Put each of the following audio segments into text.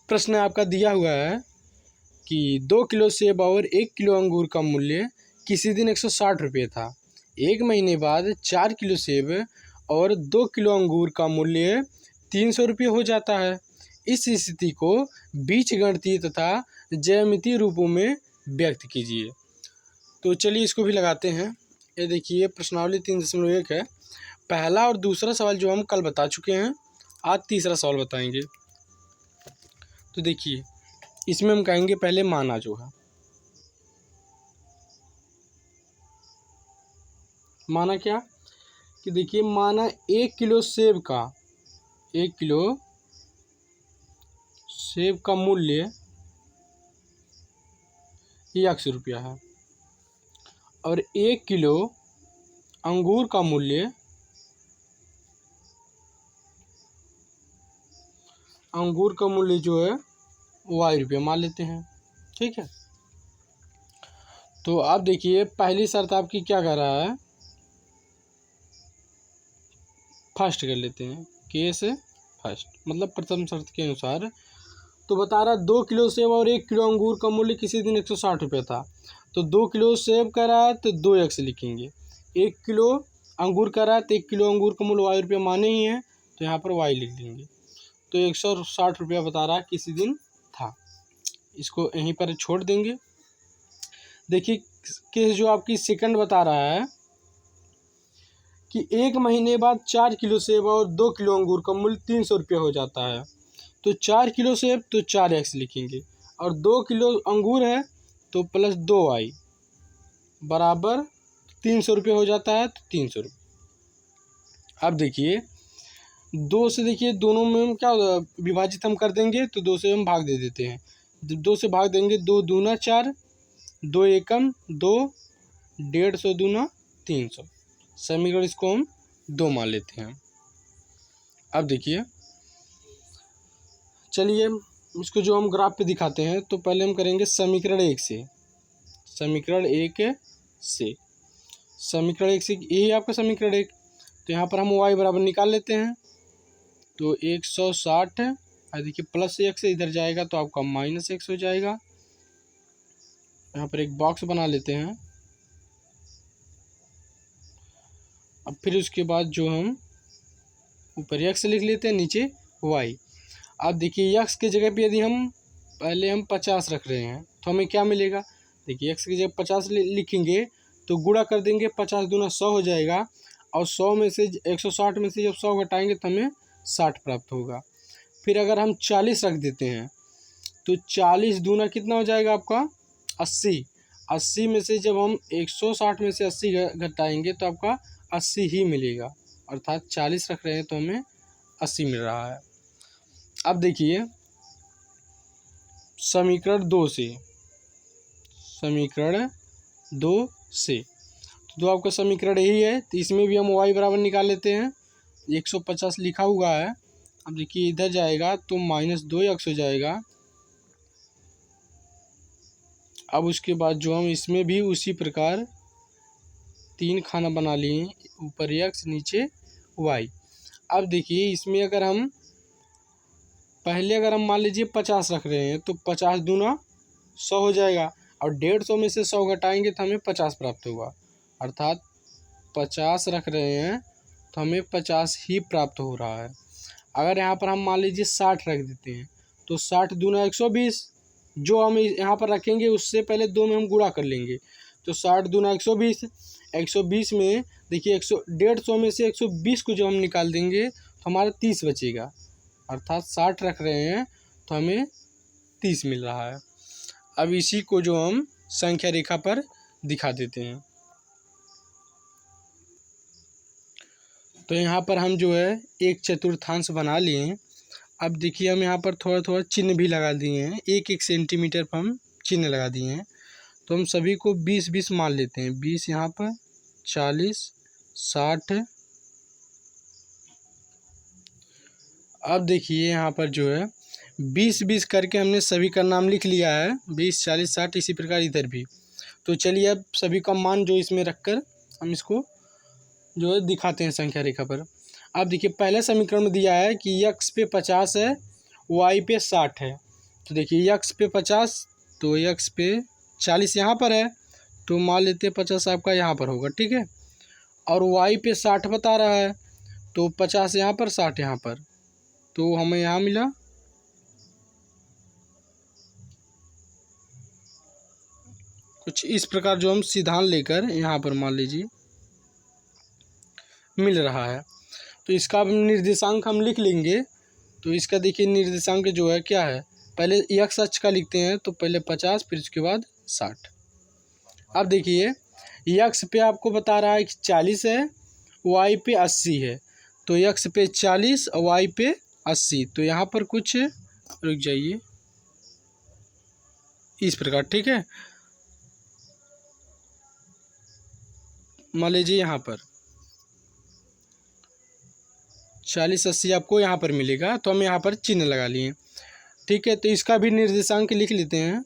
प्रश्न आपका दिया हुआ है कि 2 किलो सेब और 1 किलो अंगूर का मूल्य किसी दिन 160 रुपये था। एक महीने बाद 4 किलो सेब और 2 किलो अंगूर का मूल्य 300 रुपये हो जाता है। इस स्थिति को बीजगणितीय तथा ज्यामितीय रूपों में व्यक्त कीजिए। तो चलिए इसको भी लगाते हैं। ये देखिए प्रश्नावली 3.1 है। पहला और दूसरा सवाल जो हम कल बता चुके हैं, आज तीसरा सवाल बताएंगे। तो देखिए इसमें हम कहेंगे पहले माना जो है, माना क्या कि देखिए माना 1 किलो सेब का मूल्य X रुपया है और 1 किलो अंगूर का मूल्य जो है Y रुपया मान लेते हैं। ठीक है, तो आप देखिए पहली शर्त आपकी क्या कह रहा है, फर्स्ट कर लेते हैं, केस फर्स्ट मतलब प्रथम शर्त के अनुसार। तो बता रहा 2 किलो सेब और 1 किलो अंगूर का मूल्य किसी दिन 160 रुपये था। तो 2 किलो सेब का रहा है तो 2x लिखेंगे, 1 किलो अंगूर का रहा है तो 1 किलो अंगूर का मूल्य Y रुपया माने ही है तो यहाँ पर Y लिख देंगे। तो 160 रुपया बता रहा है किसी दिन था, इसको यहीं पर छोड़ देंगे। देखिए केस जो आपकी सेकंड बता रहा है कि एक महीने बाद 4 किलो सेब और 2 किलो अंगूर का मूल्य 300 रुपये हो जाता है। तो 4 किलो सेब तो 4x लिखेंगे और 2 किलो अंगूर है तो प्लस 2y बराबर 300 रुपये हो जाता है, तो 300 रुपये। अब देखिए 2 से देखिए दोनों में हम क्या विभाजित हम कर देंगे, तो 2 से हम भाग दे देते हैं। 2 से भाग देंगे, 2 दूना 4, 2 एकम 2, 150 दूना 300। समीकरण इसको हम 2 मान लेते हैं। अब देखिए चलिए इसको जो हम ग्राफ पे दिखाते हैं, तो पहले हम करेंगे समीकरण 1 से। समीकरण 1 से यही आपका समीकरण 1। तो यहाँ पर हम y बराबर निकाल लेते हैं। तो 160 देखिए प्लस x इधर जाएगा तो आपका माइनस x हो जाएगा। यहाँ पर एक बॉक्स बना लेते हैं। अब फिर उसके बाद जो हम ऊपर x लिख लेते हैं, नीचे y। अब देखिए x की जगह पे यदि हम पहले हम 50 रख रहे हैं तो हमें क्या मिलेगा, देखिए x की जगह 50 लिखेंगे तो गुणा कर देंगे, 50 दूना 100 हो जाएगा और 100 में से 160 में से जब 100 घटाएंगे तो हमें 60 प्राप्त होगा। फिर अगर हम 40 रख देते हैं तो 40 दूना कितना हो जाएगा आपका 80। 80 में से जब हम 160 में से 80 घटाएंगे तो आपका 80 ही मिलेगा, अर्थात 40 रख रहे हैं तो हमें 80 मिल रहा है। अब देखिए समीकरण 2 से तो आपका समीकरण यही है, तो इसमें भी हम y बराबर निकाल लेते हैं। 150 लिखा हुआ है, अब देखिए इधर जाएगा तो माइनस 2x हो जाएगा। अब उसके बाद जो हम इसमें भी उसी प्रकार 3 खाना बना लिए, ऊपर x नीचे y। अब देखिए इसमें अगर हम पहले अगर हम मान लीजिए 50 रख रहे हैं तो 50 दूना 100 हो जाएगा और 150 में से 100 घटाएंगे तो हमें 50 प्राप्त होगा, अर्थात 50 रख रहे हैं तो हमें 50 ही प्राप्त हो रहा है। अगर यहाँ पर हम मान लीजिए 60 रख देते हैं तो 60 दूना 120, जो हम यहाँ पर रखेंगे उससे पहले 2 में हम गुणा कर लेंगे। तो 60 दूना 120, 120 में देखिए 150 में से 120 को जो हम निकाल देंगे तो हमारा 30 बचेगा, अर्थात 60 रख रहे हैं तो हमें 30 मिल रहा है। अब इसी को जो हम संख्या रेखा पर दिखा देते हैं। तो यहाँ पर हम जो है एक चतुर्थांश बना लिए। अब देखिए हम यहाँ पर थोड़ा थोड़ा चिन्ह भी लगा दिए हैं, 1-1 सेंटीमीटर पर हम चिन्ह लगा दिए हैं। तो हम सभी को 20-20 मान लेते हैं। 20 यहाँ पर, 40, 60। अब देखिए यहाँ पर जो है 20-20 करके हमने सभी का नाम लिख लिया है, 20, 40, 60, इसी प्रकार इधर भी। तो चलिए अब सभी का मान जो इसमें रखकर हम इसको जो है दिखाते हैं संख्या रेखा पर। अब देखिए पहले समीकरण में दिया है कि x पे 50 है, y पे 60 है। तो देखिए x पे 50, तो x पे 40 यहाँ पर है, तो मान लेते हैं 50 आपका यहाँ पर होगा, ठीक है। और y पे 60 बता रहा है, तो 50 यहाँ पर 60 यहाँ पर, तो हमें यहाँ मिला कुछ इस प्रकार जो हम सिद्धांत लेकर यहाँ पर मान लीजिए मिल रहा है। तो इसका निर्देशांक हम लिख लेंगे। तो इसका देखिए निर्देशांक जो है क्या है, पहले x अक्ष का लिखते हैं, तो पहले 50 फिर उसके बाद 60। अब देखिए x पे आपको बता रहा है कि 40 है, y पे 80 है, तो x पे 40 और y पे 80, तो यहाँ पर कुछ रुक जाइए इस प्रकार, ठीक है। मान लीजिए यहाँ पर 40 80 आपको यहाँ पर मिलेगा, तो हम यहाँ पर चिन्ह लगा लिए, ठीक है। तो इसका भी निर्देशांक लिख लेते हैं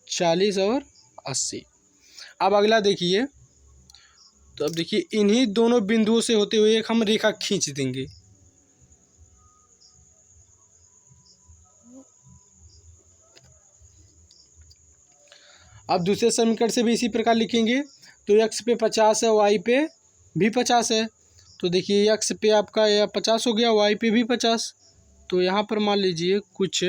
40 और 80। अब अगला देखिए, तो अब देखिए इन्हीं दोनों बिंदुओं से होते हुए एक हम रेखा खींच देंगे। अब दूसरे समीकरण से भी इसी प्रकार लिखेंगे। तो x पे 50 है, y पे भी 50 है, तो देखिए x पे आपका यह 50 हो गया, y पे भी 50, तो यहाँ पर मान लीजिए कुछ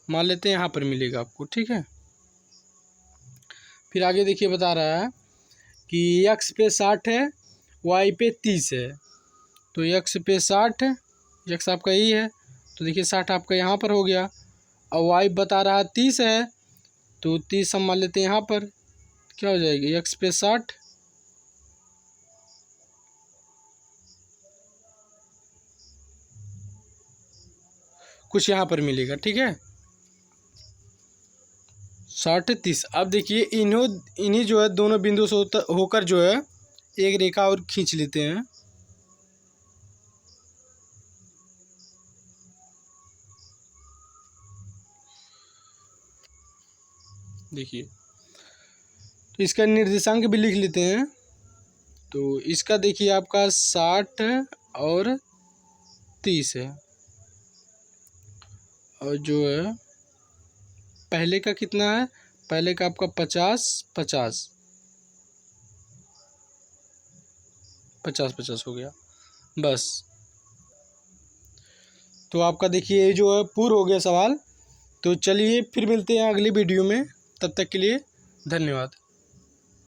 मान लेते हैं यहाँ पर मिलेगा आपको, ठीक है। फिर आगे देखिए बता रहा है कि x पे 60 है, y पे 30 है, तो x पे 60, x आपका यही है, तो देखिए 60 आपका यहाँ पर हो गया, और y बता रहा है 30 है, तो 30 हम मान लेते हैं यहाँ पर, क्या हो जाएगी x पे 60 कुछ यहाँ पर मिलेगा, ठीक है, 60 30। अब देखिए इन्हीं जो है दोनों बिंदु से होकर जो है एक रेखा और खींच लेते हैं। देखिए तो इसका निर्देशांक भी लिख लेते हैं। तो इसका देखिए आपका 60 और 30 है, और जो है पहले का कितना है, पहले का आपका 50 50 50 50 हो गया बस। तो आपका देखिए ये जो है पूर्ण हो गया सवाल। तो चलिए फिर मिलते हैं अगली वीडियो में, तब तक के लिए धन्यवाद।